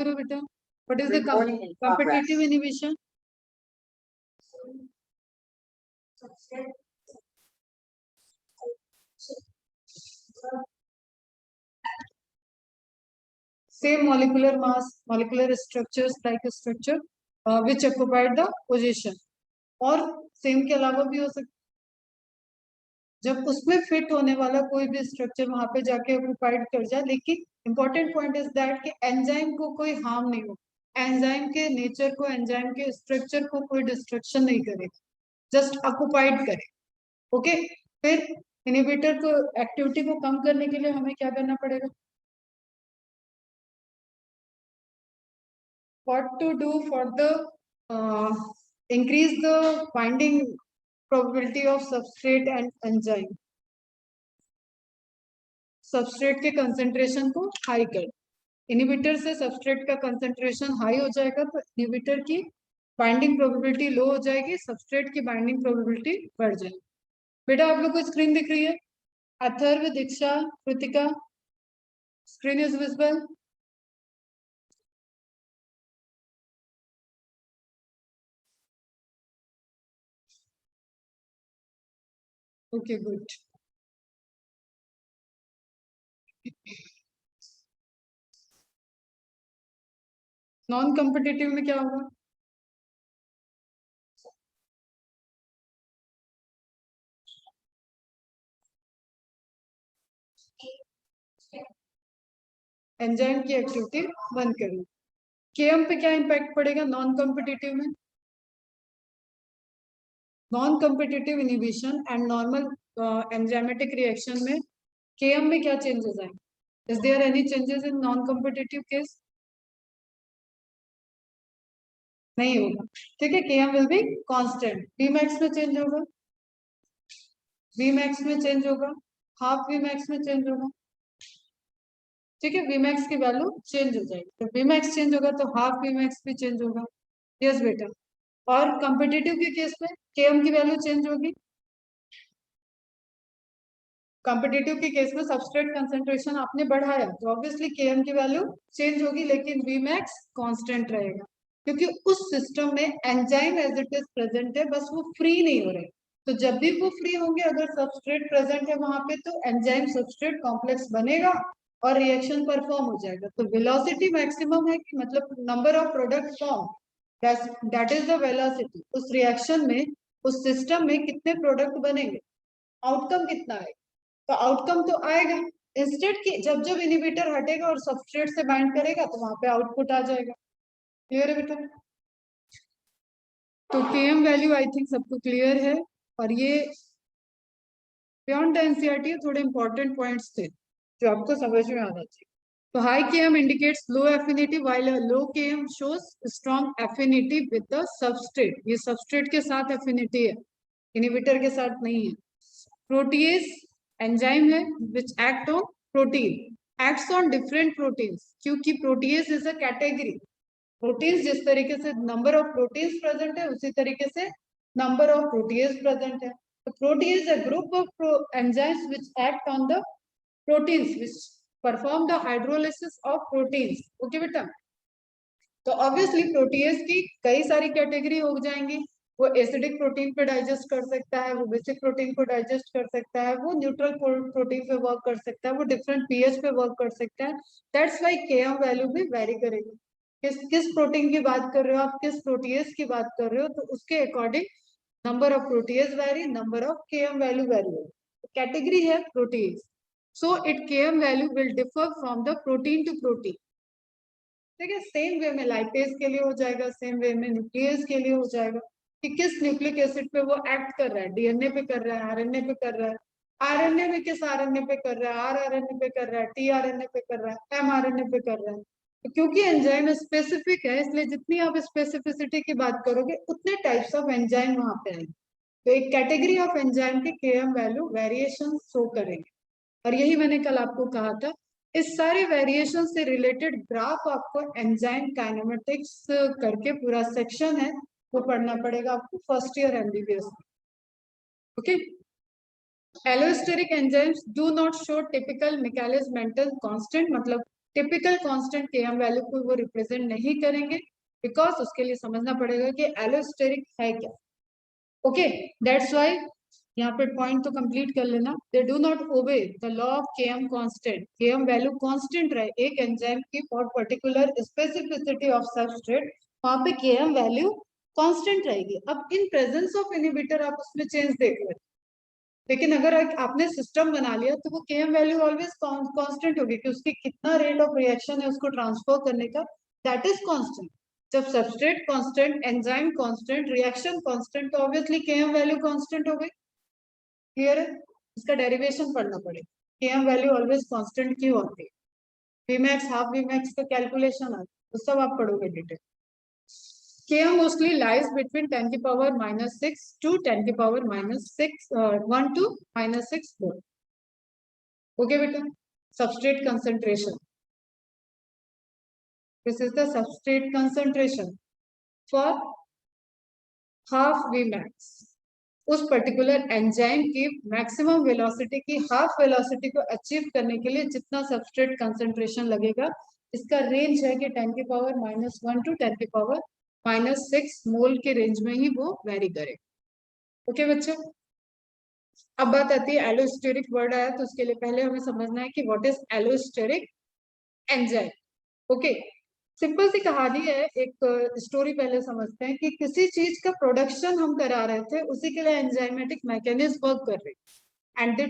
करो बेटा, what is the competitive inhibition? Same molecular mass, molecular structures like a structure which occupied the position. और same के अलावा भी हो सकता, जब उसमें फिट होने वाला कोई भी स्ट्रक्चर वहां पे जाके ऑक्युपाइड कर जाए, लेकिन इंपॉर्टेंट पॉइंट इज दैट कि एंजाइम को कोई हार्म नहीं हो, एंजाइम के नेचर को, एंजाइम के स्ट्रक्चर को कोई डिस्ट्रक्शन नहीं करेगा, जस्ट ऑक्युपाइड करे। ओके, फिर इनहिबिटर को एक्टिविटी को कम करने के लिए हमें क्या करना पड़ेगा? What to do for the increase the binding probability of substrate and enzyme? Substrate के कंसेंट्रेशन को हाई कर, इनहिबिटर से सबस्ट्रेट का कंसेंट्रेशन हाई हो जाएगा तो इनहिबिटर की बाइंडिंग प्रोबेबिलिटी लो हो जाएगी, सबस्ट्रेट की बाइंडिंग प्रोबेबिलिटी बढ़ जाएगी। बेटा आप लोग को स्क्रीन दिख रही है? Atharva, Diksha, Kritika, screen is visible? Okay good. Non competitive में क्या होगा? एंजाइम की एक्टिविटी बंद करनी। केएम पे क्या इम्पैक्ट पड़ेगा नॉन कॉम्पिटिटिव में? Non competitive inhibition and normal enzymatic reaction में केएम में क्या चेंजेस आए? Is there any changes in non competitive case? नहीं होगा, ठीक है। KM will be constant. Vmax में चेंज होगा, Vmax में चेंज होगा, हाफ Vmax में चेंज होगा, ठीक है। Vmax की वैल्यू चेंज हो जाएगी, तो Vmax चेंज होगा तो हाफ Vmax भी चेंज होगा। यस बेटा। और कॉम्पिटिटिव के केस में केएम की वैल्यू चेंज होगी। कॉम्पिटिटिव के केस में सबस्ट्रेट कंसेंट्रेशन आपने बढ़ाया तो ऑब्वियसली केएम की वैल्यू चेंज होगी, लेकिन Vmax कांस्टेंट रहेगा, क्योंकि उस सिस्टम में enzyme as it is present है, बस वो फ्री नहीं हो रहे। तो जब भी वो फ्री होंगे, अगर सबस्ट्रेट प्रेजेंट है वहां पे, तो एंजाइम सबस्ट्रेट कॉम्प्लेक्स बनेगा और रिएक्शन परफॉर्म हो जाएगा। तो वेलोसिटी मैक्सिमम है कि मतलब number of product form, that is the velocity. उस रिएक्शन में, उस सिस्टम में कितने प्रोडक्ट बनेंगे, आउटकम कितना है, तो आउटकम तो आएगा। इंस्टेड की जब जब इनहिबिटर हटेगा और सबस्ट्रेट से बाइंड करेगा तो वहां पे आउटपुट आ जाएगा। क्लियर है बेटा? तो केएम वैल्यू आई थिंक सबको क्लियर है, और ये बियॉन्ड द एनसीईआरटी थोड़े इंपॉर्टेंट पॉइंट्स थे जो आपको समझ में आना चाहिए। तो high KM indicates low affinity while low KM shows strong affinity with the substrate. ये सबस्ट्रेट के साथ एफिनिटी है, इनहिबिटर के साथ नहीं है। प्रोटीएज एंजाइम है which act on protein, acts on different proteins, क्योंकि protease is a category. Proteins जिस तरीके से नंबर ऑफ प्रोटीन्स प्रेजेंट है, उसी तरीके से नंबर ऑफ प्रोटीएज प्रेजेंट है। तो protease a group of enzymes which act on the proteins which perform the hydrolysis of proteins. Okay बेटा? तो ऑब्वियसली प्रोटीएज की कई सारी कैटेगरी हो जाएंगी। वो एसिडिक प्रोटीन पे डाइजेस्ट कर सकता है, वो बेसिक प्रोटीन को डाइजेस्ट कर सकता है, वो न्यूट्रल प्रोटीन पे वर्क कर सकता है, वो डिफरेंट पीएच पे वर्क कर सकता है। दैट्स व्हाई केएम वैल्यू भी वेरी करेगी। किस प्रोटीन की बात कर रहे हो आप, किस प्रोटीएज की बात कर रहे हो, तो उसके according number of protease vary, number of KM value vary. Category है protease, so it KM value will differ from the protein to protein. ठीक है, सेम वे में लाइपेज के लिए हो जाएगा, सेम वे में न्यूक्लियस के लिए हो जाएगा कि किस न्यूक्लिक एसिड पे वो एक्ट कर रहा है, डीएनए पे कर रहा है, आरएनए पे कर रहा है, आरएनए में किस आरएनए पे कर रहा है, आरआरएनए पे कर रहा है, टीआरएनए पे कर रहा है, एमआरएनए पे कर रहा है। तो क्योंकि एंजाइम स्पेसिफिक है, इसलिए जितनी आप स्पेसिफिसिटी की बात करोगे उतने टाइप्स ऑफ एंजाइम वहां पे आएंगे। तो एक कैटेगरी ऑफ एंजाइम के केएम वैल्यू वेरिएशन शो करेंगे, और यही मैंने कल आपको कहा था। इस सारे वेरिएशन से रिलेटेड ग्राफ आपको एंजाइम काइनेमेटिक्स करके पूरा सेक्शन है वो पढ़ना पड़ेगा आपको फर्स्ट ईयर एमबीबीएस में। Okay, allosteric enzymes do not show typical Michaelis Menten constant, मतलब टिपिकल कांस्टेंट Km वैल्यू को वो रिप्रेजेंट नहीं करेंगे, बिकॉज उसके लिए समझना पड़ेगा कि एलोस्टेरिक है क्या। ओके, दैट्स व्हाई यहाँ पे पॉइंट तो कंप्लीट कर लेना। They do not obey the law of Km constant. Km value constant रहे एक एंजाइम की for particular specificity of substrate, वहां पे Km वैल्यू कांस्टेंट रहेगी। अब इन प्रेजेंस ऑफ इनहिबिटर आप उसमें चेंज देख लो, लेकिन अगर आपने सिस्टम बना लिया तो वो Km वैल्यू ऑलवेज कांस्टेंट होगी कि उसकी कितना रेट ऑफ रिएक्शन है उसको ट्रांसफर करने का, दैट इज कांस्टेंट। जब substrate constant, enzyme constant, reaction constant, तो ऑब्वियसली Km वैल्यू कांस्टेंट हो गई। क्लियर है? इसका डेरिवेशन पढ़ना पड़ेगा, Km वैल्यू ऑलवेज कांस्टेंट क्यों होती है, Vmax हाफ Vmax का कैलकुलेशन आता है, तो सब आप पढ़ोगे detail. Km mostly lies between 10 की power -6 to 10 की power -1 to -6 volt. Okay बेटा, substrate concentration. This is the substrate concentration for half Vmax. उस पर्टिकुलर एंजाइम की मैक्सिमम वेलोसिटी की हाफ वेलोसिटी को अचीव करने के लिए जितना सबस्ट्रेट कंसंट्रेशन लगेगा, इसका रेंज है कि 10 की पावर -1 टू 10 की पावर -6 मोल के रेंज में ही वो वेरी करे। ओके बच्चों, अब बात आती है एलोस्टेरिक वर्ड आया तो उसके लिए पहले हमें समझना है कि what is allosteric enzyme. Okay, simple सी कहानी है, एक स्टोरी पहले समझते हैं कि किसी चीज का प्रोडक्शन हम करा रहे थे, उसी के लिए एंजाइमेटिक मैकेनिज्म वर्क कर रही है, and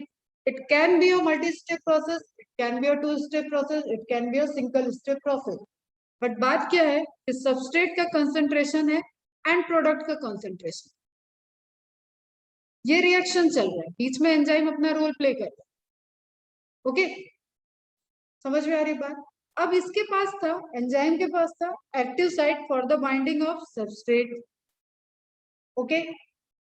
it can be a multi step process, it can be a two step process, it can be a single step process. But बात क्या है कि सबस्ट्रेट का कंसंट्रेशन है एंड प्रोडक्ट का कंसंट्रेशन, ये रिएक्शन चल रहा है, बीच में एंजाइम अपना रोल प्ले कर रहा है। ओके, समझ में आ रही बात? अब इसके पास था, एंजाइम के पास था active site for the binding of substrate. Okay,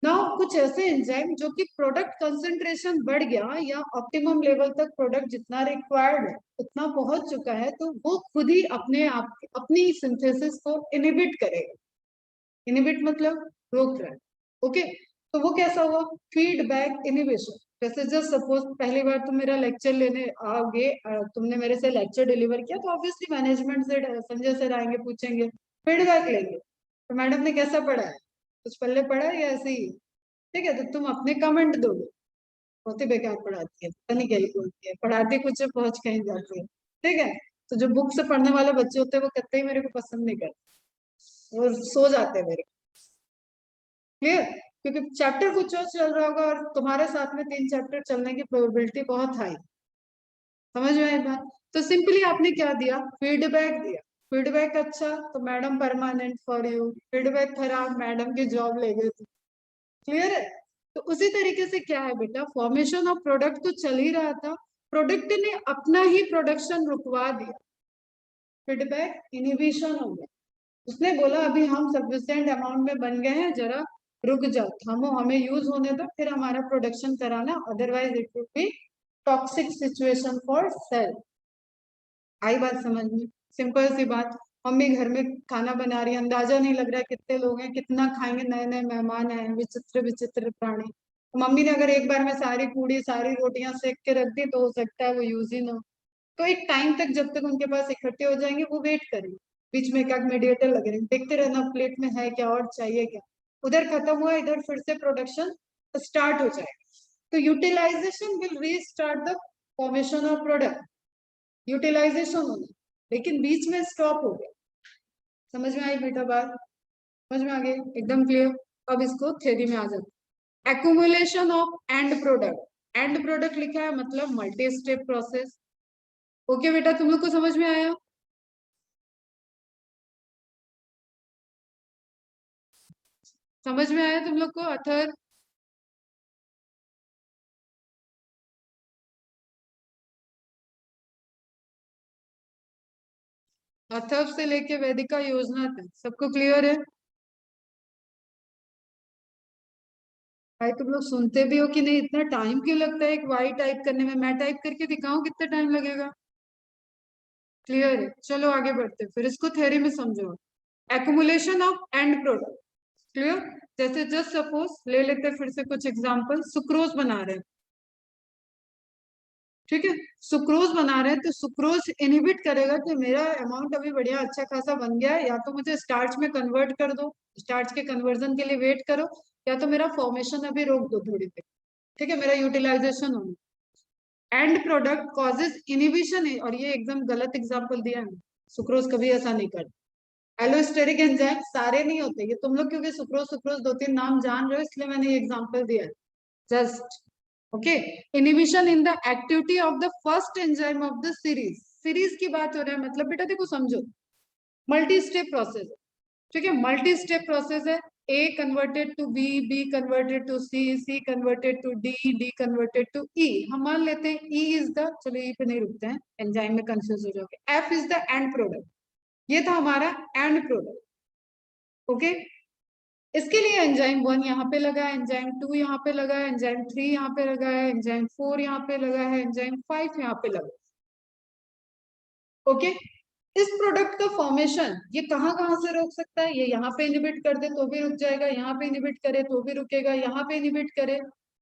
now कुछ ऐसे एंजाइम जो कि प्रोडक्ट कंसंट्रेशन बढ़ गया या ऑप्टिमम लेवल तक प्रोडक्ट जितना रिक्वायर्ड है उतना पहुंच चुका है, तो वो खुद ही अपने आप अपनी सिंथेसिस को इनहिबिट करेगा। इनहिबिट मतलब रोक रहा है। ओके, तो वो कैसा हुआ, फीडबैक इनहिबिशन। जैसे जस्ट सपोज पहली बार तुम मेरा लेक्चर लेने आओगे, तुमने मेरे से लेक्चर डिलीवर किया, तो ऑब्वियसली मैनेजमेंट से संजय सर आएंगे, पूछेंगे, फीडबैक लेंगे, तो मैडम ने कैसा पढ़ा है, कुछ पल्ले पढ़ा है या ऐसे ही, ठीक है, तो तुम अपने कमेंट दोगे, बहुत ही बेकार पढ़ाती है, पता नहीं क्या ही बोलती है, पढ़ाती कुछ पहुंच कहीं जाती है। ठीक है, तो जो बुक से पढ़ने वाले बच्चे होते हैं वो कतई मेरे को पसंद नहीं करते, वो सो जाते हैं मेरे। क्लियर? क्योंकि चैप्टर कुछ और चल रहा होगा और तुम्हारे साथ में 3 चैप्टर चलने की प्रोबेबिलिटी बहुत हाई। समझ में आई बात? तो सिंपली आपने क्या दिया, फीडबैक दिया। फीडबैक अच्छा तो madam permanent for you, feedback खराब मैडम की जॉब ले गई थी। क्लियर है? तो उसी तरीके से क्या है बेटा, फॉर्मेशन ऑफ प्रोडक्ट तो चल ही रहा था, प्रोडक्ट ने अपना ही प्रोडक्शन रुकवा दिया, फीडबैक इनहिबिशन हो गया। उसने बोला अभी हम सफिशिएंट अमाउंट में बन गए हैं, जरा रुक जाओ, थमो, हमें यूज होने दो, फिर हमारा प्रोडक्शन कराना, otherwise it would be toxic situation for cell. आई बात समझ में? सिंपल सी बात, मम्मी घर में खाना बना रही है, अंदाजा नहीं लग रहा है कितने लोग हैं, कितना खाएंगे, नए नए मेहमान आए, विचित्र विचित्र प्राणी, तो मम्मी ने अगर एक बार में सारी पूड़ी सारी रोटियां सेक के रख दी तो हो सकता है वो यूज ही ना हो, तो एक टाइम तक जब तक उनके पास इकट्ठे हो जाएंगे वो वेट करेंगे, बीच में एक मीडिएटर लगे रहेंगे, देखते रहना प्लेट में है क्या और चाहिए क्या, उधर खत्म हुआ इधर फिर से प्रोडक्शन स्टार्ट हो जाएगा, तो utilisation will restart the formation of product, utilisation होना, लेकिन बीच में स्टॉप हो गया। समझ में आई बेटा बात? समझ में आ गई? एकदम क्लियर? अब इसको थ्योरी में आ जाते, accumulation of and product, and product लिखा है मतलब मल्टी स्टेप प्रोसेस। ओके बेटा, तुम लोग को समझ में आया? समझ में आया तुम लोग को अथर? अथर्व से लेके वेदिका योजना तक सबको क्लियर है? भाई तुम लोग सुनते भी हो कि नहीं? इतना टाइम क्यों लगता है एक वाई टाइप करने में? मैं टाइप करके दिखाऊं कितना टाइम लगेगा? क्लियर है? चलो आगे बढ़ते, फिर इसको थ्योरी में समझो। Accumulation of and product, clear? जैसे जस्ट सपोज ले लेते फिर से कुछ एग्जांपल, सुक्रोज बना रहे हैं, ठीक है, सुक्रोज बना रहे हैं तो सुक्रोज इनहिबिट करेगा कि मेरा अमाउंट अभी बढ़िया अच्छा खासा बन गया है, या तो मुझे स्टार्च में कन्वर्ट कर दो, स्टार्च के कन्वर्जन के लिए वेट करो, या तो मेरा फॉर्मेशन अभी रोक दो थोड़ी देर, ठीक है, मेरा यूटिलाइजेशन हो। एंड प्रोडक्ट कॉजेज इनहिबिशन, और ये एकदम गलत एग्जांपल दिया है, सुक्रोज कभी ऐसा नहीं करता। एलोस्टेरिक एंजाइम सारे नहीं होते, ये तुम लोग क्योंकि सुक्रोज सुक्रोज दो तीन नाम जान रहे हो इसलिए मैंने ये एग्जांपल दिया है just. Okay, inhibition in the activity of the first enzyme of the series, series की बात हो रहा है, मतलब बेटा देखो समझो, मल्टी स्टेप प्रोसेस है, ठीक है, मल्टी स्टेप प्रोसेस है, A converted to B, B converted to C, C converted to D, D converted to E। हम मान लेते हैं E इज द, चलो E पे नहीं रुकते हैं, एंजाइम में कंफ्यूज हो जाओगे, F is the end product, ये था हमारा एंड प्रोडक्ट। ओके, इसके लिए एंजाइम 1 यहाँ पे लगा है, एंजाइम 2 यहाँ पे लगा है, एंजाइम 3 यहाँ पे लगा है, एंजाइम 4 यहाँ पे लगा है, एंजाइम 5 यहाँ पे लगा है। ओके, इस प्रोडक्ट का फॉर्मेशन ये कहाँ कहाँ से रोक सकता है, ये यहाँ पे इनिबिट कर दे तो भी रुक जाएगा, यहाँ पे इनिबिट करे तो भी रुकेगा, यहाँ पे इनिबिट करे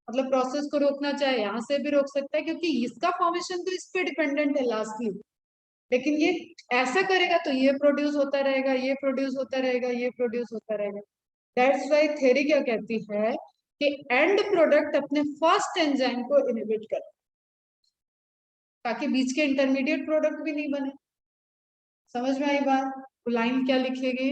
मतलब प्रोसेस को रोकना चाहे यहाँ से भी रोक सकता है, क्योंकि इसका फॉर्मेशन तो इस पे डिपेंडेंट है लास्टली। लेकिन ये ऐसा करेगा तो ये प्रोड्यूस होता रहेगा, ये प्रोड्यूस होता रहेगा, ये प्रोड्यूस होता रहेगा। दैट्स वाई थ्योरी क्या कहती है कि एंड प्रोडक्ट अपने फर्स्ट एंजाइम को इनहिबिट करे ताकि बीच के इंटरमीडिएट प्रोडक्ट भी नहीं बने। समझ में आई बात? तो लाइन क्या लिखेगी,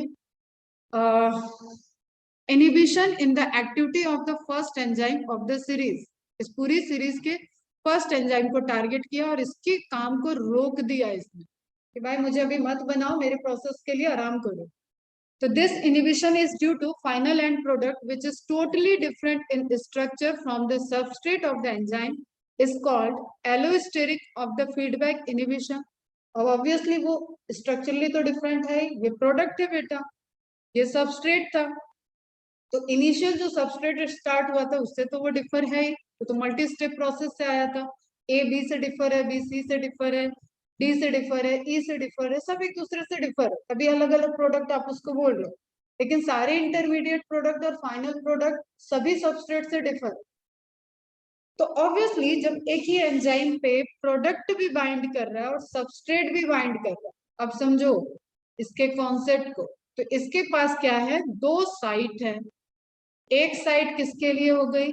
inhibition in the activity of the first enzyme of the series, इस पूरी सीरीज के फर्स्ट एंजाइम को टारगेट किया और इसके काम को रोक दिया इसने कि भाई मुझे अभी मत बनाओ, मेरे प्रोसेस के लिए आराम करो। So this inhibition is due to final end product which is totally different in structure from the substrate of the enzyme is called allosteric of the feedback inhibition। अब obviously वो structurally तो different है, ये product है बेटा, ये substrate था, तो initial जो substrate start हुआ था उससे तो वो differ है ही, तो multi step process से आया था, A B से differ है, B C से differ है, D से डिफर है, E से डिफर है, सब एक दूसरे से डिफर है, तभी अलग अलग प्रोडक्ट आप उसको बोल रहे हो, लेकिन सारे इंटरमीडिएट प्रोडक्ट और फाइनल प्रोडक्ट सभी सबस्ट्रेट से डिफर। तो ऑब्वियसली जब एक ही एंजाइम पे प्रोडक्ट भी बाइंड कर रहा है और सबस्ट्रेट भी बाइंड कर रहा है, अब समझो इसके कॉन्सेप्ट को, तो इसके पास क्या है, दो साइट है, एक साइट किसके लिए हो गई,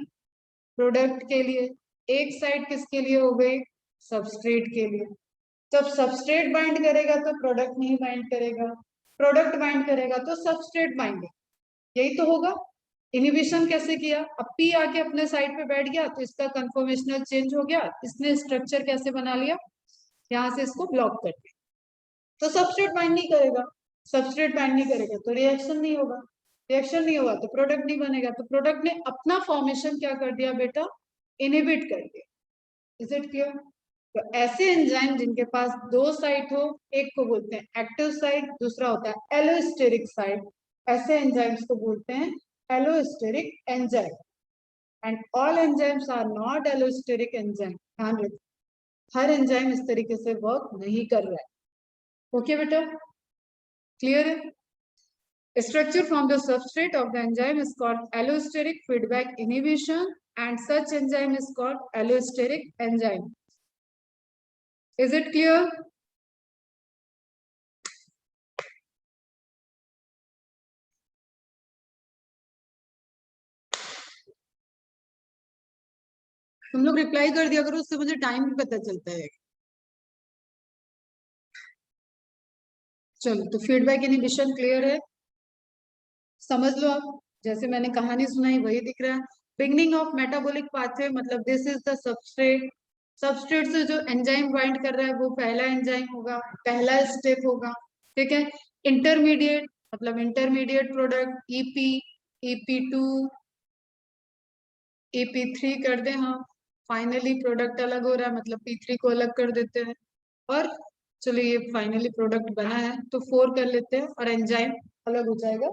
प्रोडक्ट के लिए, एक साइट किसके लिए हो गई, सबस्ट्रेट के लिए। जब सबस्ट्रेट बाइंड करेगा तो प्रोडक्ट नहीं बाइंड करेगा, प्रोडक्ट बाइंड करेगा तो सबस्ट्रेट बाइंड, यही तो होगा। इनहिबिशन कैसे किया, अब पी आके अपने साइड पे बैठ गया तो इसका कन्फॉर्मेशनल चेंज हो गया, इसने स्ट्रक्चर कैसे बना लिया, यहाँ से इसको ब्लॉक कर दिया, तो सबस्ट्रेट बाइंड नहीं करेगा, सबस्ट्रेट बाइंड नहीं करेगा तो रिएक्शन नहीं होगा, रिएक्शन नहीं होगा तो प्रोडक्ट नहीं बनेगा, तो प्रोडक्ट ने अपना फॉर्मेशन क्या कर दिया बेटा, इनहिबिट कर दिया। Is it clear? तो ऐसे एंजाइम जिनके पास दो साइट हो, एक को बोलते हैं एक्टिव साइट, दूसरा होता है एलोस्टेरिक साइट, ऐसे एंजाइम्स को बोलते हैं allosteric enzyme. And all enzymes are not allosteric enzyme, ध्यान रखो हर एंजाइम इस तरीके से वर्क नहीं कर रहा है। ओके बेटा, क्लियर है? Structure from the substrate of the enzyme is called allosteric feedback inhibition and such enzyme is called allosteric enzyme. Is it clear? तुम लोग रिप्लाई कर दिया करो, उससे मुझे टाइम भी पता चलता है। चलो, तो फीडबैक इनहिबिशन क्लियर है, समझ लो आप, जैसे मैंने कहानी सुनाई वही दिख रहा है। बिगनिंग ऑफ मेटाबॉलिक पाथवे मतलब this is the substrate, substrate से जो एंजाइम बाइंड कर रहा है वो पहला एंजाइम होगा, पहला स्टेप होगा, ठीक है। इंटरमीडिएट मतलब intermediate product EP, EP2, EP3 कर दे, हाँ, फाइनली प्रोडक्ट अलग हो रहा है मतलब P3 को अलग कर देते हैं, और चलो ये फाइनली प्रोडक्ट बना है तो 4 कर लेते हैं और एंजाइम अलग हो जाएगा,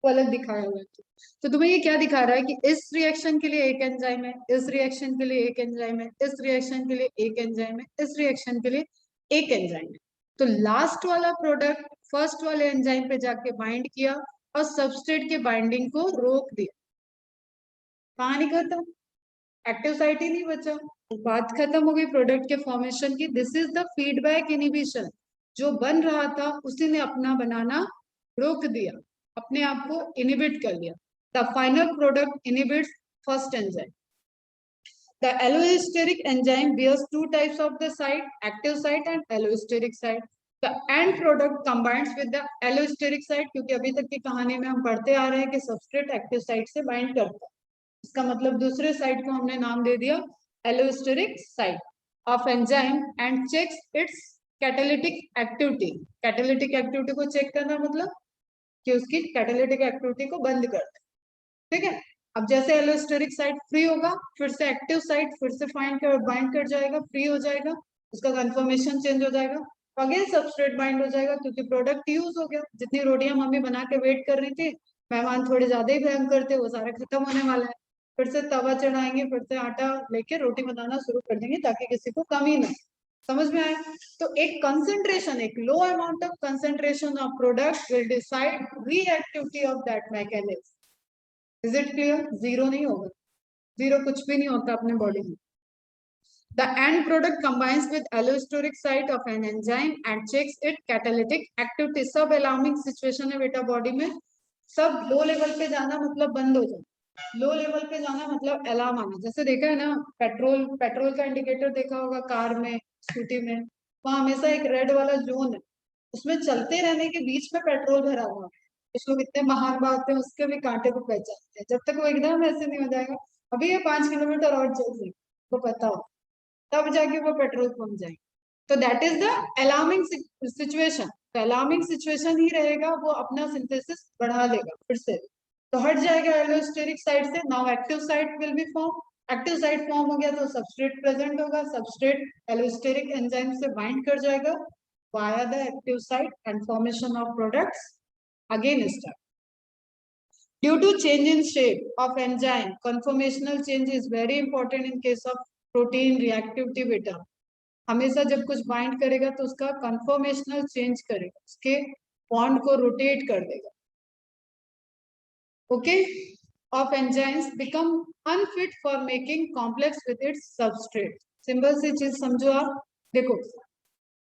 वो अलग दिखाया हुआ है। तो तुम्हें ये क्या दिखा रहा है कि इस रिएक्शन के लिए एक एंजाइम है, इस रिएक्शन के लिए एक एंजाइम है, इस रिएक्शन के लिए एक एंजाइम है, इस रिएक्शन के लिए एक एंजाइम है। तो लास्ट वाला प्रोडक्ट फर्स्ट वाले एंजाइम पे जाके बाइंड किया और सबस्ट्रेट के बाइंडिंग को रोक दिया, कहानी खत्म, एक्टिव साइट ही नहीं बचा, बात खत्म हो गई प्रोडक्ट के फॉर्मेशन की। This is the feedback inhibition. जो बन रहा था उसी ने अपना बनाना रोक दिया, अपने आप को इनिबिट कर लिया। The final product inhibits first enzyme. The allosteric enzyme bears two types of the site, active site and allosteric site. The end product combines with the allosteric site, क्योंकि अभी तक की कहानी में हम पढ़ते आ रहे हैं कि सबस्ट्रेट एक्टिव साइट से बाइंड करता है। इसका मतलब दूसरे साइट को हमने नाम दे दिया allosteric site of enzyme and checks its catalytic activity. Catalytic activity को चेक करना मतलब कि उसकी catalytic activity को बंद कर दे, ठीक है। अब जैसे एलोस्टेरिक साइट फ्री होगा, फिर से एक्टिव साइट फिर से बाइंड कर जाएगा, फ्री हो जाएगा, उसका कन्फर्मेशन चेंज हो जाएगा, अगेन सबस्ट्रेट बाइंड हो जाएगा, क्योंकि प्रोडक्ट यूज हो गया। जितनी रोटियां मम्मी बना के वेट कर रही थी, मेहमान थोड़े ज्यादा ही भयंकर थे, वो सारे खत्म होने वाला है। फिर से तवा चढ़ाएंगे, फिर से आटा लेके रोटी बनाना शुरू कर देंगे ताकि किसी को कमी ना। समझ में आए? तो एक कंसंट्रेशन, एक लो amount of concentration of product will decide reactivity of that mechanism. Is it clear? Zero नहीं होगा, जीरो कुछ भी नहीं होता अपने बॉडी में। The end product combines with allosteric site of an enzyme and checks its catalytic activity. सब alarming situation है बेटा बॉडी में। सब लो लेवल पे जाना मतलब बंद हो जाना, लो लेवल पे जाना मतलब अलार्म आना। जैसे देखा है ना, पेट्रोल का इंडिकेटर देखा होगा कार में, स्कूटी में, वहां हमेशा एक रेड वाला जोन है, उसमें चलते रहने के बीच में पेट्रोल भरा हुआ। कुछ लोग इतने महान बात है उसके भी कांटे को पहचानते हैं। जब तक वो एकदम ऐसे नहीं हो जाएगा, अभी ये 5 किलोमीटर और चल रही, वो पता हो, तब जाके वो पेट्रोल पंप जाएंगे। तो that is the alarming situation. तो अलार्मिंग सिचुएशन ही रहेगा, वो अपना सिंथेसिस बढ़ा देगा फिर से, तो हट जाएगा एलोस्टेरिक साइड से। Now active side will be form. Active side form हो गया तो सबस्ट्रेट प्रेजेंट होगा, सबस्ट्रेट एलोस्टेरिक एंजाइम से बाइंड कर जाएगा via the active site and formation of products again start. Due to change in shape of enzyme, conformational change is very important in case of protein reactivity beta. हमेशा जब कुछ bind करेगा तो उसका conformational change करेगा, उसके bond को rotate कर देगा। Okay, of enzymes become unfit for making complex with its substrate. Simple सी चीज समझो आप, देखो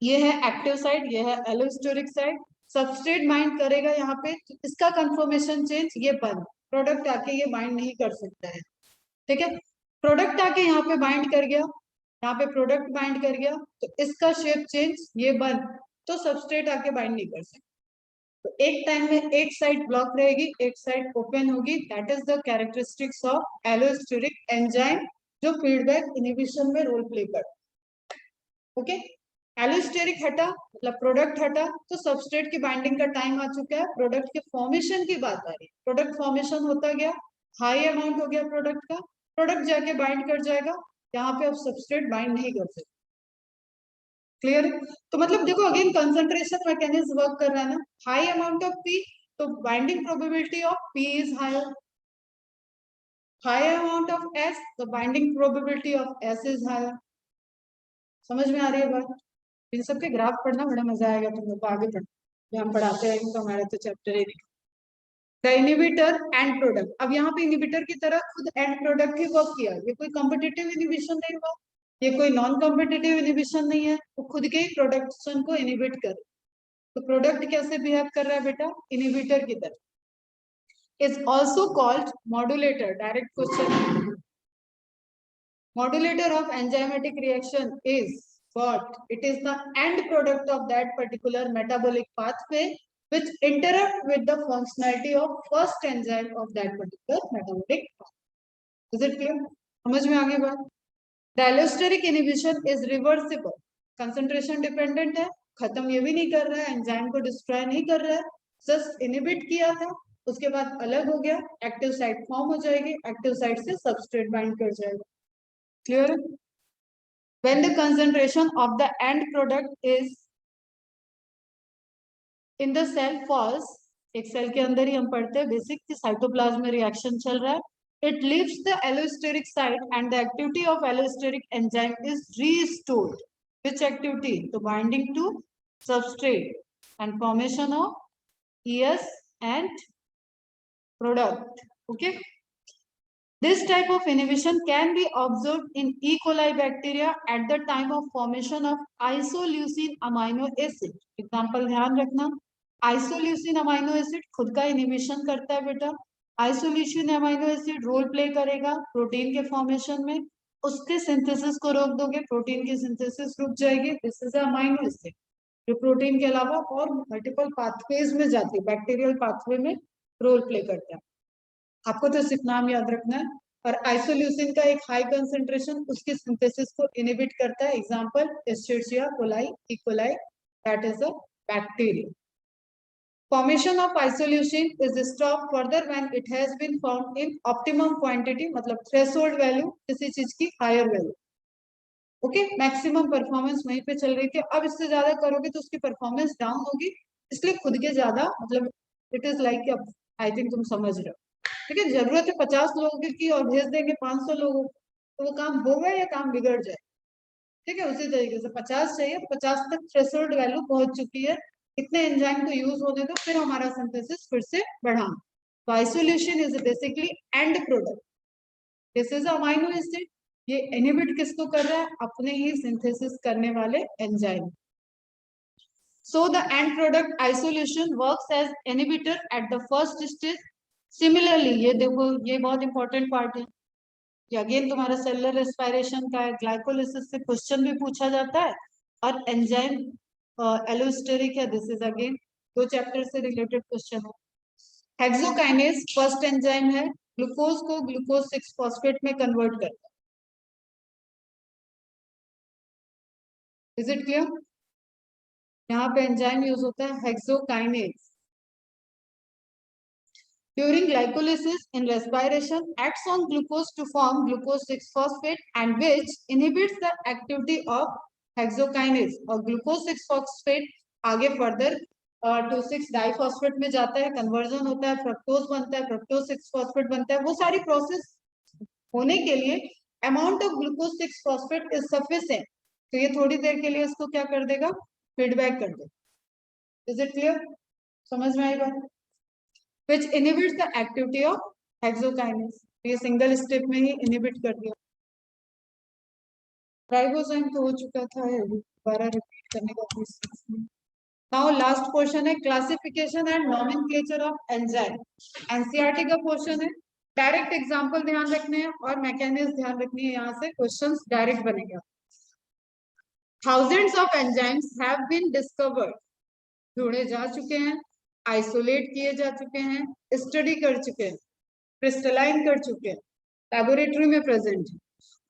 ये है एक्टिव साइड, ये है एलोस्टेरिक साइड, सबस्ट्रेट बाइंड करेगा यहाँ पे, तो इसका कंफर्मेशन चेंज, ये बंद, प्रोडक्ट आके ये बाइंड नहीं कर सकता है, ठीक है। प्रोडक्ट आके यहाँ पे बाइंड कर गया, यहाँ पे प्रोडक्ट बाइंड कर गया, तो इसका शेप चेंज, ये बंद, तो सबस्ट्रेट आके बाइंड नहीं कर सकता। तो एक टाइम में एक साइड ब्लॉक रहेगी, एक साइड ओपन होगी। That is the characteristics of allosteric enzyme, जो फीडबैक इनहिबिशन में रोल प्ले करता है। ओके, एलोस्टेरिक हटा मतलब प्रोडक्ट हटा, तो सबस्ट्रेट की बाइंडिंग का टाइम आ चुका है, प्रोडक्ट के फॉर्मेशन की बात आ रही है। प्रोडक्ट फॉर्मेशन होता गया, हाई अमाउंट हो गया प्रोडक्ट का, प्रोडक्ट जाके बाइंड कर जाएगा, यहाँ पे अब सबस्ट्रेट बाइंड नहीं कर सकते। क्लियर? तो मतलब देखो अगेन कंसंट्रेशन मैकेनिज्म वर्क कर रहा है ना। हाई अमाउंट ऑफ पी, तो binding probability of P is higher. High amount of S, तो binding probability of S is higher. समझ में आ रही है बात? इन सबके ग्राफ पढ़ना बड़ा मजा आएगा तुम लोग को आगे पढ़, हम पढ़ाते रहेंगे तो हमारा तो चैप्टर ही नहीं। द इनिबिटर एंड प्रोडक्ट, अब यहाँ पे इनिबिटर की तरह खुद एंड प्रोडक्ट ही वर्क किया, ये कोई कॉम्पिटिटिव इनिबिशन नहीं हुआ, ये कोई नॉन कॉम्पिटिटिव इनिबिशन नहीं है, वो खुद के ही प्रोडक्शन को इनिबिट करे। तो प्रोडक्ट कैसे बिहेव कर रहा है बेटा? इनिबिटर की तरह। Is also called modulator. Direct question, modulator of enzymatic reaction is what? It is the end product of that particular metabolic pathway which interact with the functionality of first enzyme of that particular metabolic pathway. Is it clear? समझ में आ गई बात? The allosteric inhibition is reversible, concentration dependent है, खत्म ये भी नहीं कर रहा है, एंजाइम को डिस्ट्रॉय नहीं कर रहा है, जस्ट इनहिबिट किया था, उसके बाद अलग हो गया, एक्टिव साइट फॉर्म हो जाएगी, एक्टिव साइट से सबस्ट्रेट बाइंड कर जाएगा। Clear? When the concentration of the end product is in the cell falls, एक सेल के अंदर ही हम पढ़ते हैं बेसिक कि साइटोप्लाज्म में रिएक्शन चल रहा है, it leaves the allosteric site and the activity of allosteric enzyme is restored. Which activity? The binding to substrate and formation of ES and product. Okay. This type of inhibition can be observed in E. coli bacteria at the time of formation of isoleucine amino acid. Example ध्यान रखना, isoleucine amino acid खुद का inhibition करता है बेटा. isoleucine amino acid role play करेगा protein के formation में, उसके सिंथेसिस को रोक दोगे, प्रोटीन की सिंथेसिस रुक जाएगी. दिस इज अमाइनो एसिड जो प्रोटीन के अलावा और मल्टीपल पाथवेज में जाती है, बैक्टीरियल पाथवे में रोल प्ले करता है. आपको तो सिर्फ नाम याद रखना है. और आइसोल्यूसिन का एक हाई कंसेंट्रेशन उसकी सिंथेसिस को इनहिबिट करता है. Example Escherichia coli, E coli, that is a bacteria. Formation of isoleucine is stopped further when it has been formed in optimum quantity, मतलब threshold value किसी चीज की higher value. Okay, maximum performance वहीं पे चल रही थी. अब इससे ज्यादा करोगे तो उसकी परफॉर्मेंस डाउन होगी, इसलिए खुद के ज्यादा मतलब it is like, I think तुम समझ रहे हो. ठीक है, जरूरत है 50 लोगों की और भेज देंगे 500 लोगों को, तो वो काम होगा या काम बिगड़ जाए. ठीक है, उसी तरीके से 50 चाहिए, 50 तक थ्रेशोल्ड वैल्यू पहुंच चुकी है, इतने एंजाइम को यूज होने दो, फिर हमारा सिंथेसिस फिर से बढ़ाना. तो आइसोल्यूशन is basically and product. This is amino acid. ये इनहिबिट किसको कर रहा है? अपने ही सिंथेसिस करने वाले enzyme. So the end product isoleucine works as inhibitor at the first stage. Similarly, ये देखो, ये बहुत इंपॉर्टेंट पार्ट है. ये अगेन तुम्हारा सेलुलर रेस्पिरेशन का है, ग्लाइकोलिसिस से क्वेश्चन भी पूछा जाता है, और एंजाइम एलोस्टेरिक है. दिस इज अगेन 2 चैप्टर से रिलेटेड क्वेश्चन है. हेक्सोकाइनेज फर्स्ट एंजाइम है, ग्लूकोज को ग्लूकोज 6 फॉस्फेट में कन्वर्ट करता है. Is it clear? यहाँ पे एंजाइम यूज होता है hexokinase. During glycolysis in respiration, acts on glucose to form glucose 6-phosphate and which inhibits the activity of hexokinase. और glucose 6-phosphate आगे further 2,6-diphosphate में जाता है, conversion होता है, fructose बनता है, fructose 6-phosphate बनता है. वो सारी process होने के लिए amount of glucose 6-phosphate is sufficient. तो ये थोड़ी देर के लिए इसको क्या कर देगा? फीडबैक कर देगा. Is it clear? समझ में आई बात? Which inhibits the activity of hexokinase. ये सिंगल स्टेप में ही इनहिबिट कर दिया. राइबोसोम तो हो चुका था, दोबारा रिपीट करने का कोई. नाउ लास्ट क्वेश्चन है classification and nomenclature of enzyme. NCERT का क्वेश्चन है. डायरेक्ट एग्जांपल ध्यान रखने हैं और मैकेनिज्म ध्यान रखनी है. यहाँ से क्वेश्चंस डायरेक्ट बनेगा. Thousands of enzymes have been discovered. ढूंढे जा चुके हैं, आइसोलेट किए जा चुके हैं, स्टडी कर चुके हैं, क्रिस्टलाइन कर चुके हैं, लैबोरेटरी में प्रेजेंट है.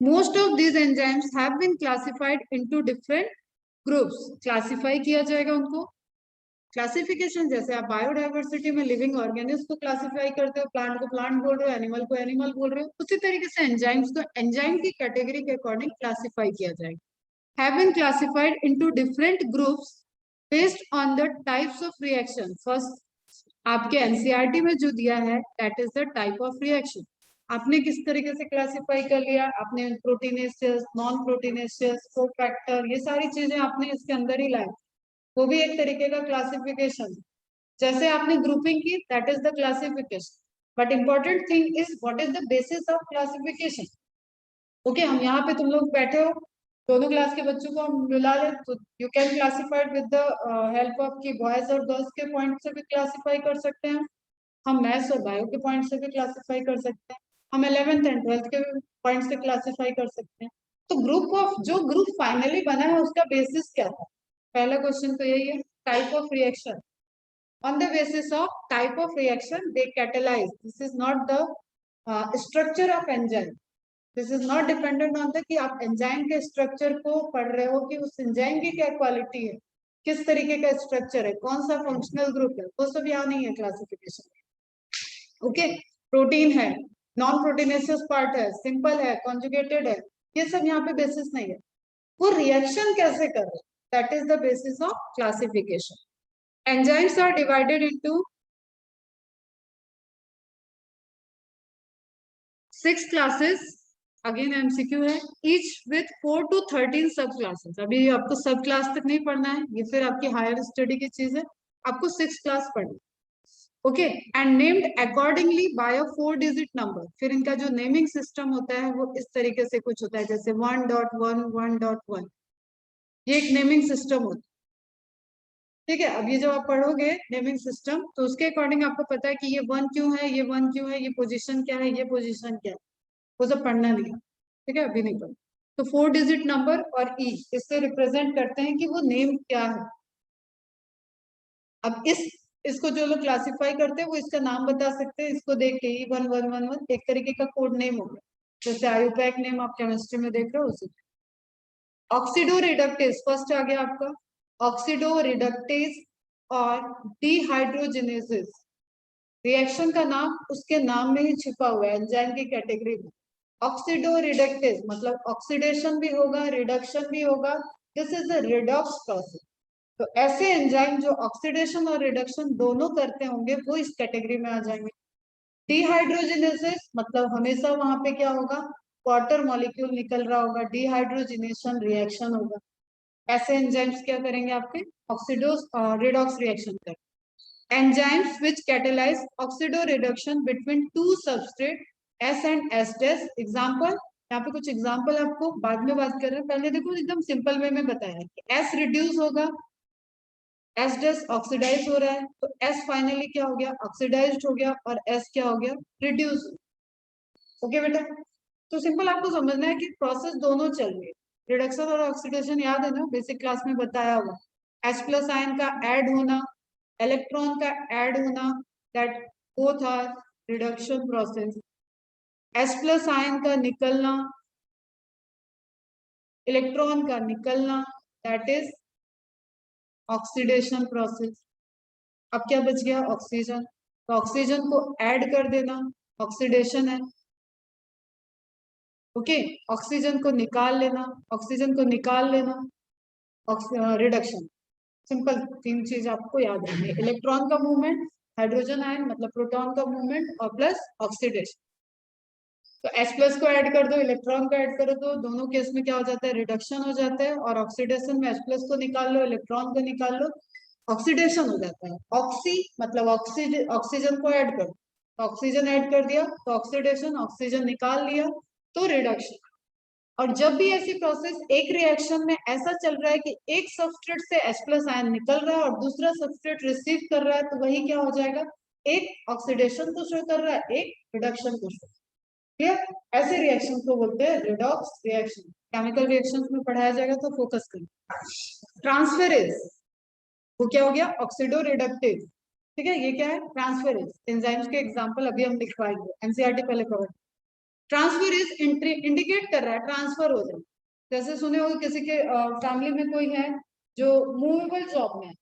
Most of these enzymes have been classified into different groups. Classify किया जाएगा उनको. क्लासिफिकेशन जैसे आप बायोडाइवर्सिटी में लिविंग ऑर्गेनिज्म को क्लासिफाई करते हो, प्लांट को प्लांट बोल रहे हो, एनिमल को एनिमल बोल रहे हो, उसी तरीके से एंजाइम्स को एंजाइम की कैटेगरी के अकॉर्डिंग क्लासिफाई किया जाएगा. Have been classified into different groups based on the types of reaction. First आपके एनसीईआरटी में जो दिया है that is the type of reaction. आपने किस तरीके से क्लासिफाई कर लिया? आपने प्रोटीनेशियस, नॉन प्रोटीनेशियस, कोफैक्टर, ये सारी चीजें आपने इसके अंदर ही लाई. वो भी एक तरीके का क्लासिफिकेशन. जैसे आपने ग्रुपिंग की, that is the classification. But important thing is what is the basis of classification. Okay, हम यहाँ पे तुम लोग बैठे हो, दोनों क्लास के बच्चों को हम मिला ले तो you can classified with the help of की बॉयज और गर्ल्स के पॉइंट से भी क्लासिफाई कर सकते हैं. हम मैथ्स और बायो के पॉइंट से भी क्लासिफाई कर सकते हैं. हम 11th एंड 12th के पॉइंट से क्लासिफाई कर सकते हैं. तो ग्रुप ऑफ जो ग्रुप फाइनली बना है उसका बेसिस क्या था? पहला क्वेश्चन तो यही है, type of reaction. On the basis of type of reaction they catalyse. This is not the structure of enzyme. This is not dependent on the कि आप एंजाइम के स्ट्रक्चर को पढ़ रहे हो कि उस एंजाइम की क्या क्वालिटी है, किस तरीके का स्ट्रक्चर है, कौन सा फंक्शनल ग्रुप है, वो सब यहाँ नहीं है क्लासिफिकेशन. ओके, प्रोटीन है, नॉन प्रोटीनेशियस पार्ट है, सिंपल है, कॉन्जुगेटेड है, ये सब यहाँ पे बेसिस नहीं है. वो रिएक्शन कैसे कर रहे हैं, that is the basis of classification. Enzymes are divided into 6 classes. Again MCQ है. ईच विथ 4 to 13 सब क्लासेस. अभी आपको सब क्लास तक नहीं पढ़ना है, ये फिर आपकी हायर स्टडी की चीज है. आपको 6 क्लास पढ़ना है. Okay, and named accordingly by a 4 digit number. फिर इनका जो नेमिंग सिस्टम होता है वो इस तरीके से कुछ होता है, जैसे 1.1 1.1, ये एक नेमिंग सिस्टम होता है। ठीक है, अब ये जब आप पढ़ोगे नेमिंग सिस्टम तो उसके अकॉर्डिंग आपको पता है कि ये 1 क्यों है, ये 1 क्यों है, ये पोजीशन क्या है, ये पोजीशन क्या है, वो सब पढ़ना नहीं है। ठीक है, अभी नहीं पढ़ना। तो 4 डिजिट नंबर और ई इससे रिप्रेजेंट करते हैं कि वो नेम क्या है। अब इसको जो लोग क्लासिफाई करते हैं वो इसका नाम बता सकते हैं, इसको देख के ही 1111 एक तरीके का कोड नेम हो गया, जैसे आयुपैक नेम आप केमिस्ट्री में देख रहे हो उसी। ऑक्सीडो रिडक्टेज फर्स्ट आ गया आपका, ऑक्सीडो रिडक्टेज और डिहाइड्रोजिनेसिस रिएक्शन का नाम उसके नाम में ही छिपा हुआ है एंजाइम की कैटेगरी में। ऑक्सीडो रिडक्टेज मतलब ऑक्सीडेशन भी होगा, रिडक्शन भी होगा, this is a redox process. तो ऐसे एंजाइम जो ऑक्सीडेशन और रिडक्शन दोनों करते होंगे वो इस कैटेगरी में आ जाएंगे। डिहाइड्रोजिनेसिस मतलब हमेशा वहां पे क्या होगा, वाटर मॉलिक्यूल निकल रहा होगा, डिहाइड्रोजिनेशन रिएक्शन होगा। ऐसे एंजाइम्स क्या करेंगे आपके, ऑक्सीडोस रिडॉक्स रिएक्शन करेंगे। Enzymes which catalyse oxido reduction between two substrate S and S dash. Example, यहाँ पे कुछ एग्जांपल आपको बाद में बात कर रहे हैं, पहले देखो एकदम सिंपल वे में बताया कि S रिड्यूस होगा, S डैश ऑक्सीडाइज हो रहा है, तो S फाइनली क्या हो गया, ऑक्सीडाइज्ड हो गया, और S क्या हो गया, रिड्यूस। ओके बेटा, तो सिंपल आपको समझना है कि प्रोसेस दोनों चल रही है। रिडक्शन और ऑक्सीडेशन याद है ना, बेसिक क्लास में बताया हुआ। H प्लस आयन का ऐड होना, इलेक्ट्रॉन का ऐड होना, that both are reduction process. H plus ion का निकलना, इलेक्ट्रॉन का निकलना, दैट इज ऑक्सीडेशन प्रोसेस। अब क्या बच गया, ऑक्सीजन, तो ऑक्सीजन को ऐड कर देना ऑक्सीडेशन है। ओके, ऑक्सीजन को निकाल लेना, ऑक्सीजन को निकाल लेना रिडक्शन। सिंपल 3 चीज आपको याद रखनी है, इलेक्ट्रॉन का मूवमेंट, हाइड्रोजन आयन मतलब प्रोटॉन का मूवमेंट, और प्लस ऑक्सीडेशन। तो H प्लस को ऐड कर दो, इलेक्ट्रॉन को ऐड कर दो, दोनों केस में क्या हो जाता है, रिडक्शन हो जाता है, और ऑक्सीडेशन में H प्लस को निकाल लो, इलेक्ट्रॉन को निकाल लो, ऑक्सीडेशन हो जाता है। ऑक्सी मतलब ऑक्सीजन को ऐड कर, ऑक्सीजन ऐड कर दिया तो ऑक्सीडेशन, ऑक्सीजन निकाल लिया तो रिडक्शन। और जब भी ऐसी प्रोसेस एक रिएक्शन में ऐसा चल रहा है कि एक सबस्ट्रेट से H प्लस आयन निकल रहा है और दूसरा सबस्ट्रेट रिसीव कर रहा है, तो वही क्या हो जाएगा, एक ऑक्सीडेशन को शो कर रहा है, एक रिडक्शन को शो। क्लियर, ऐसे रिएक्शन को बोलते हैं रिडॉक्स रिएक्शन। केमिकल रिएक्शंस में पढ़ाया जाएगा तो फोकस करें। ट्रांसफेरेज, वो क्या हो गया, ऑक्सीडो रिडक्टेज। ठीक है, ये क्या है, ट्रांसफेरेज। एंजाइम्स के एग्जांपल अभी हम लिखवाएंगे, एनसीईआरटी पहले कवर। ट्रांसफेरेज इंडिकेट कर रहा है ट्रांसफर हो जाए। जैसे सुने हो किसी के फैमिली में कोई है जो मूवेबल जॉब में है,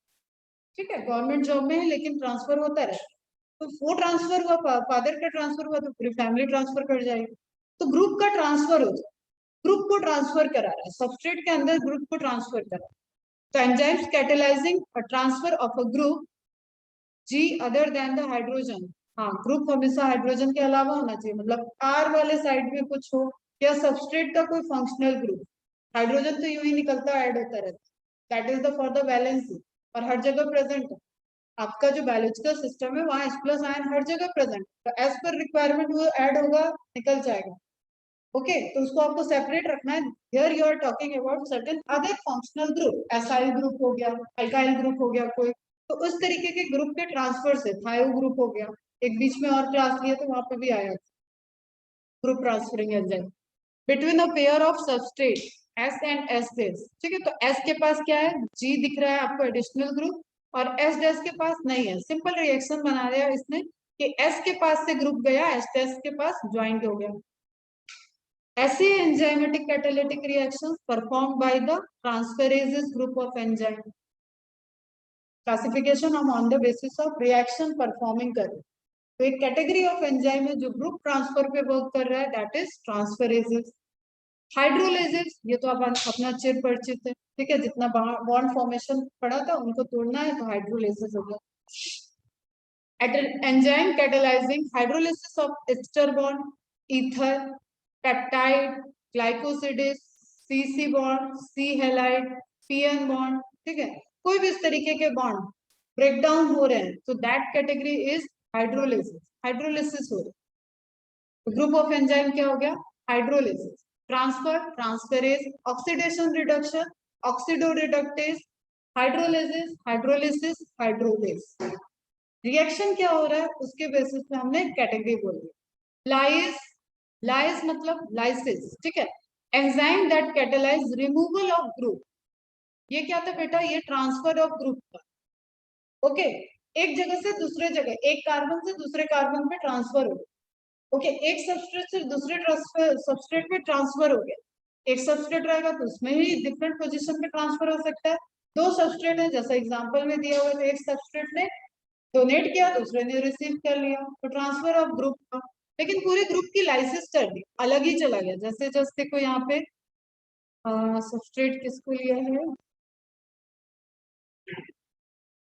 ठीक है, गवर्नमेंट जॉब में है लेकिन ट्रांसफर होता रहे, तो वो ट्रांसफर हुआ, फादर का ट्रांसफर हुआ तो पूरी फैमिली ट्रांसफर कर जाएगी। तो ग्रुप का ट्रांसफर हो जाए, ग्रुप को ट्रांसफर करा रहा है, सबस्ट्रेट के अंदर ग्रुप को ट्रांसफर करा रहा है। तो enzymes catalysing a transfer of a group G other than the hydrogen. हाँ, ग्रुप हमेशा हाइड्रोजन के अलावा होना चाहिए, मतलब R वाले साइड में कुछ हो, या सबस्ट्रेट का कोई फंक्शनल ग्रुप। हाइड्रोजन तो यूं ही निकलता ऐड होता रहता है, that is the for the valency, और हर जगह प्रेजेंट है। आपका जो बायोलॉजिकल सिस्टम है वहाँ H प्लस आयन हर जगह प्रेजेंट, तो एज पर रिक्वायरमेंट वो ऐड होगा, निकल जाएगा। ओके, तो उसको आपको सेपरेट रखना है। Here you are talking about certain other functional group, acyl group हो गया, अल्काइल ग्रुप हो गया कोई, तो उस तरीके के ग्रुप के ट्रांसफर से थायो ग्रुप हो गया, एक बीच में और क्लास लिया तो वहां पे भी आया group transferring enzyme between a pair of substrate S and S base. ठीक है, तो S के पास क्या है, G दिख रहा है आपको एडिशनल ग्रुप, और S डैश के पास नहीं है। सिंपल रिएक्शन बना दिया इसने कि S के पास से ग्रुप गया, S डैश के पास ज्वाइंट हो गया। ऐसे enzymatic catalytic reactions perform by the transferases group of enzyme. Classification हम on the basis of reaction performing कर रहे हैं। तो एक कैटेगरी ऑफ एंजाइम है जो ग्रुप ट्रांसफर पे वर्क कर रहा है, दैट इज ट्रांसफेरेजेस। हाइड्रोलेजेस, ये तो आप अपना चिर परिचित है, ठीक है, जितना बॉन्ड फॉर्मेशन पड़ा था उनको तोड़ना है तो हाइड्रोलेजेस हो गया। Enzyme catalysing hydrolysis of ester bond, ether, peptide, glycosidase, C bond, C halide, PN bond. ठीक है, कोई भी इस तरीके के बॉन्ड ब्रेक डाउन हो रहे हैं, तो that category is hydrolysis, hydrolysis हो रहा है। ग्रुप ऑफ एंजाइम क्या हो गया? Hydrolysis. Transfer, transferase, oxidation reduction, oxido reductase, hydrolysis, hydrolysis, hydrolase. Reaction क्या हो रहा है उसके बेसिस पे हमने कैटेगरी बोल दी। लाइस, लाइस मतलब लाइसिस, ठीक है। Enzyme that catalyse removal of group, ये क्या था बेटा? ये ट्रांसफर ऑफ ग्रुप था। ओके, एक जगह से दूसरे जगह, एक कार्बन से दूसरे कार्बन पे ट्रांसफर हो गया। ओके, एक सबस्ट्रेट से दूसरे सबस्ट्रेट पे ट्रांसफर हो गया। एक सबस्ट्रेट रहेगा तो उसमें ही डिफरेंट पोजीशन पे ट्रांसफर हो सकता है। दो सबस्ट्रेट है जैसा एग्जांपल में दिया हुआ, तो एक सबस्ट्रेट ने डोनेट किया, दूसरे ने रिसीव कर लिया, तो ट्रांसफर ऑफ ग्रुप का। लेकिन पूरे ग्रुप की लाइसिस कर दी, अलग ही चला गया। जैसे जैसे देखो यहाँ पे सबस्ट्रेट किसको लिया है?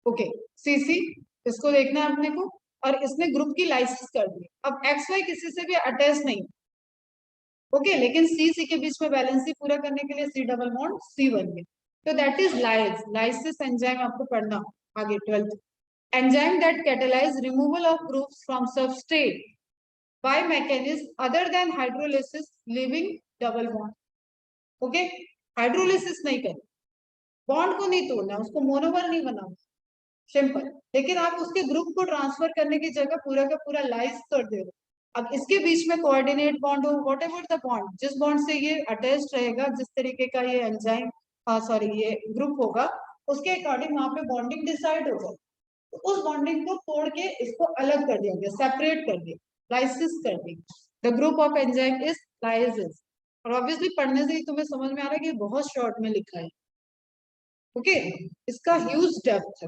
ओके, सीसी, इसको देखना है अपने को, और इसने ग्रुप की लाइसिस कर दी। अब एक्स वाई किसी से भी अटैच नहीं, ओके, लेकिन सी सी के बीच में बैलेंसी पूरा करने के लिए सी डबल बॉन्ड सी बन गया। तो that is lyase, lysis enzyme आपको पढ़ना आगे 12th। Enzyme that catalyse removal of groups from substrate by mechanism other than hydrolysis, leaving double bond. Okay, hydrolysis नहीं करना, बॉन्ड को नहीं तोड़ना, उसको मोनोमर नहीं बनाना, सिंपल। लेकिन आप उसके ग्रुप को ट्रांसफर करने की जगह पूरा का पूरा लाइस कर दे रहे। अब इसके बीच में कोऑर्डिनेट बॉन्ड हो, वॉट एवर द बॉन्ड, जिस बॉन्ड से ये अटैच रहेगा, जिस तरीके का ये एंजाइम सॉरी ये ग्रुप होगा, उसके अकॉर्डिंग वहां पे बॉन्डिंग डिसाइड होगा। तो उस बॉन्डिंग को तोड़ के इसको अलग कर दिया गया, सेपरेट कर दिया, लाइसिस कर दी। The group of enzyme is lysis. और ऑब्वियसली पढ़ने से ही तुम्हें समझ में आ रहा है कि बहुत शॉर्ट में लिखा है। ओके, इसका ह्यूज डेप्थ है।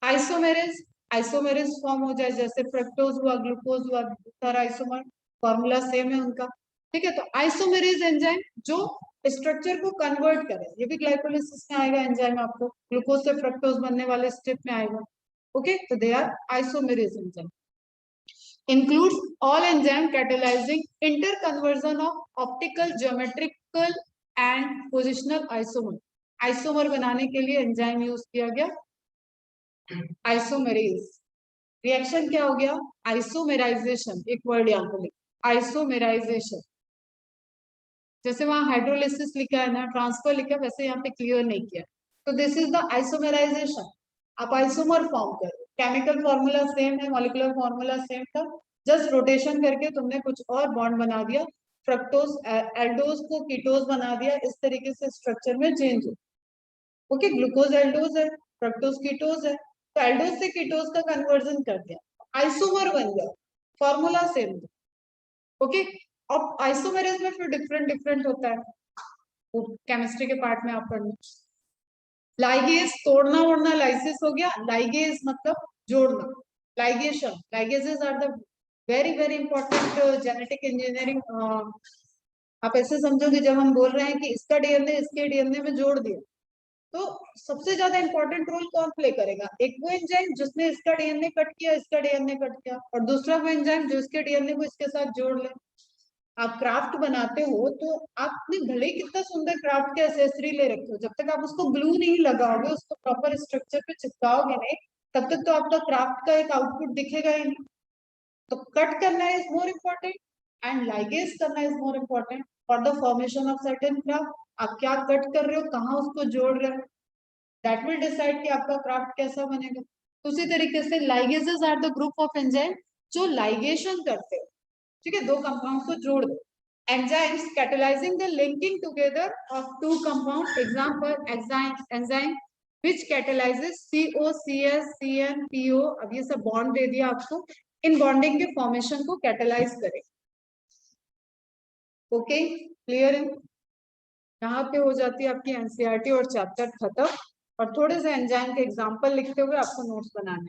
आइसोमेरेज, आइसोमेरेज फॉर्म हो जाए, जैसे फ्रक्टोज हुआ, ग्लूकोज हुआ, सारा आइसोमर, फॉर्मूला सेम है उनका, ठीक है। तो आइसोमेरेज एंजाइम जो स्ट्रक्चर को कन्वर्ट करे, ये भी ग्लाइकोलिसिस में आएगा एंजाइम, आपको ग्लूकोज से फ्रक्टोज बनने वाले स्टेप में आएगा। ओके, तो they are isomerase enzyme. includes all enzyme catalyzing interconversion of optical, geometrical and positional isomer। Isomer बनाने के लिए एंजाइम यूज किया गया आइसोमेरेज। रिएक्शन क्या हो गया? आइसोमेराइजेशन, एक वर्ड यहाँ पे लिख, आइसोमेराइजेशन। जैसे वहां हाइड्रोलिसिस लिखा है ना, ट्रांसफर लिखा है, वैसे यहाँ पे क्लियर नहीं किया। तो दिस इज द आइसोमेराइजेशन। आप आइसोमर फॉर्म कर, केमिकल फॉर्मूला सेम है, मॉलिक्यूलर फॉर्मूला सेम था, जस्ट रोटेशन करके तुमने कुछ और बॉन्ड बना दिया, फ्रक्टोज एल्डोज को कीटोज बना दिया, इस तरीके से स्ट्रक्चर में चेंज हो। ओके, ग्लूकोज एल्डोज है, फ्रक्टोज कीटोज है, तो एल्डोज से कीटोज का कन्वर्जन कर दिया, आइसोमर बन गया, फॉर्मूला सेम। ओके, अब आइसोमेरेज में फिर डिफरेंट डिफरेंट होता है, वो केमिस्ट्री के पार्ट में आप पढ़ना। लाइगेज, तोड़ना ओड़ना लाइसिस हो गया। लाइगेज मतलब जोड़ना, ligation, ligases are the very very important genetic engineering. आप ऐसे समझोगे जब हम बोल रहे हैं कि इसका डीएनए इसके डीएनए में जोड़ दिया, तो सबसे ज्यादा इंपॉर्टेंट रोल कौन प्ले करेगा? एक वो एंजाइम जिसने इसका डीएनए कट किया, इसका डीएनए कट किया, और दूसरा वो एंजाइम जो इसके डीएनए को इसके साथ जोड़ ले। आप क्राफ्ट बनाते हो तो आपने भले ही कितना सुंदर क्राफ्ट के एसेसरी ले रखे हो, जब तक आप उसको ग्लू नहीं लगाओगे, उसको प्रॉपर स्ट्रक्चर पे चिपकाओगे नहीं, तब तक तो आपका क्राफ्ट का एक आउटपुट दिखेगा ही नहीं। तो कट करना is more important and ligase करना is more important for the formation of certain craft. आप क्या कट कर रहे हो, कहाँ उसको जोड़ रहे हो, दैट विल डिसाइड कि आपका क्राफ्ट कैसा बनेगा। उसी तरीके से ligases are the group of enzyme जो लाइगेशन करते हैं, ठीक है, दो कंपाउंड को जोड़ दो। Enzymes catalysing the linking together of two compound, example enzyme which catalyses COCS CNPO। अब ये सब बॉन्ड दे दिया आपको, इन बॉन्डिंग के फॉर्मेशन को कैटेलाइज करे। ओके, क्लियर है? यहाँ पे हो जाती है आपकी एनसीईआरटी और चैप्टर खत्म, और थोड़े से एंजाइम के एग्जांपल लिखते हुए आपको नोट्स बनाने।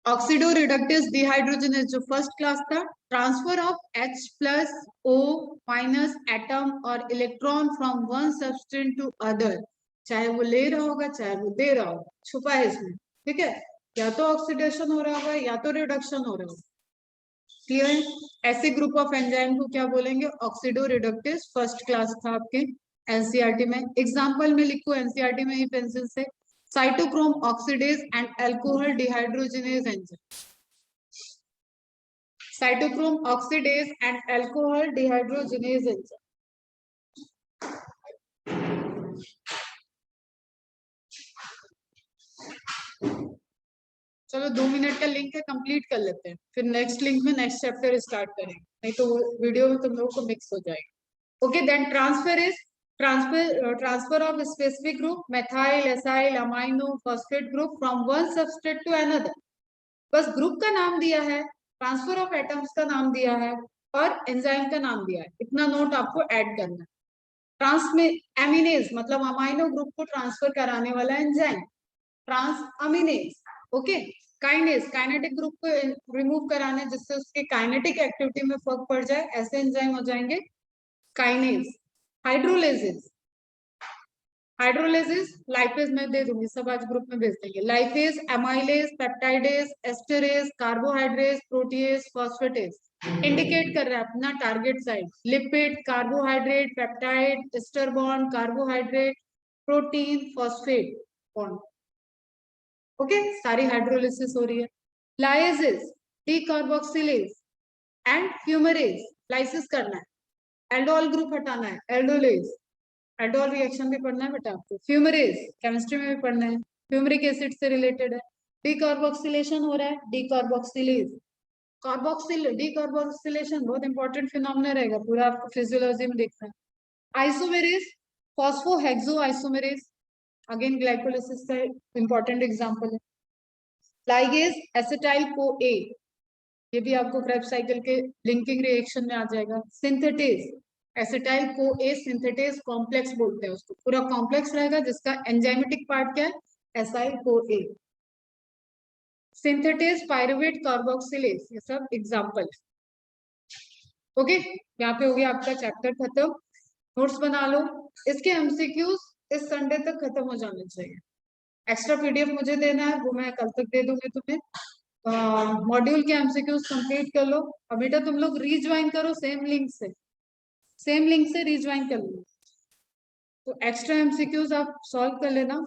ऑक्सीडो रिडक्टेज डिहाइड्रोजनेज जो फर्स्ट क्लास था, ट्रांसफर ऑफ H+O- एटम और electron from one substance to other, चाहे वो ले रहा होगा चाहे वो दे रहा होगा, छुपा है इसमें, ठीक है। या तो ऑक्सीडेशन हो रहा होगा या तो रिडक्शन हो रहा होगा, क्लियर है? ऐसे ग्रुप ऑफ एंजाइम को क्या बोलेंगे? ऑक्सीडो रिडक्टेज फर्स्ट क्लास था आपके एनसीईआरटी में। एग्जांपल में लिखो एनसीईआरटी में ही पेंसिल से, cytochrome oxidase and alcohol dehydrogenase enzyme, cytochrome oxidase and alcohol dehydrogenase enzyme. चलो 2 मिनट का लिंक है, कंप्लीट कर लेते हैं, फिर नेक्स्ट लिंक में नेक्स्ट चैप्टर स्टार्ट करेंगे, नहीं तो वीडियो में तुम लोगों को मिक्स हो जाएगा। Okay, then transfer of specific group methyl, acyl, amino, phosphate group from one substrate to another. बस ग्रुप का नाम दिया है, ट्रांसफर ऑफ एटम्स का नाम दिया है और एंजाइम का नाम दिया है, इतना नोट आपको ऐड करना है। एमिनेज मतलब अमाइनो ग्रुप को ट्रांसफर कराने वाला enzyme, transaminase. Okay, kinase kinetic group को रिमूव कराने जिससे उसके काइनेटिक एक्टिविटी में फर्क पड़ जाए, ऐसे एंजाइम हो जाएंगे काइनेज। हाइड्रोलेसिस, हाइड्रोलेसिस लाइपेज में दे दूंगी, सब आज ग्रुप में भेज देंगे। Lipase, amylase, peptidase, esterase, carbohydrase, protease, phosphatase indicate कर रहा है अपना target side. Lipid, carbohydrate, peptide, ester bond, carbohydrate, protein, phosphate bond. Okay, सारी हाइड्रोलिसिस हो रही है। Lyases, decarboxylase and fumarase, lysis करना है, एल्डोल ग्रुप हटाना है, एल्डोलेज, एल्डोल रिएक्शन भी पढ़ना है बेटा आपको। फ्यूमरेज केमिस्ट्री में भी पढ़ना है, फ्यूमरिक एसिड से रिलेटेड है। डीकार्बोक्सिलेशन हो रहा है, डीकार्बोक्सिलेज, डीकार्बोक्सिलेशन बहुत इंपॉर्टेंट फिनोमेना रहेगा, पूरा आपको फिजियोलॉजी में देखना है। आइसोमेरेज, फॉस्फोहेक्सो आइसोमेरेज, अगेन ग्लाइकोलाइसिस का इंपॉर्टेंट एग्जांपल है। लाइगेज, एसिटाइल CoA, ये भी आपको क्रेब्स साइकिल के लिंकिंग रिएक्शन में आ जाएगा। Synthetase, acetyl CoA synthetase complex बोलते हैं उसको, पूरा कॉम्प्लेक्स रहेगा जिसका एंजाइमेटिक पार्ट क्या है, acyl CoA। Synthetase, pyruvate, carboxylase, ये सब एग्जांपल। ओके, यहाँ पे हो गया आपका चैप्टर खत्म, नोट्स बना लो। इसके एमसीक्यूज इस संडे तक खत्म हो जाने चाहिए। एक्स्ट्रा पीडीएफ मुझे देना है, वो मैं कल तक दे दूंगी तुम्हें। मॉड्यूल के एमसीक्यूज कंप्लीट कर लो। अब बेटा तुम लोग रीज्वाइन करो, सेम लिंक से रीज्वाइन कर लो। तो एक्स्ट्रा एमसीक्यूज आप सॉल्व कर लेना।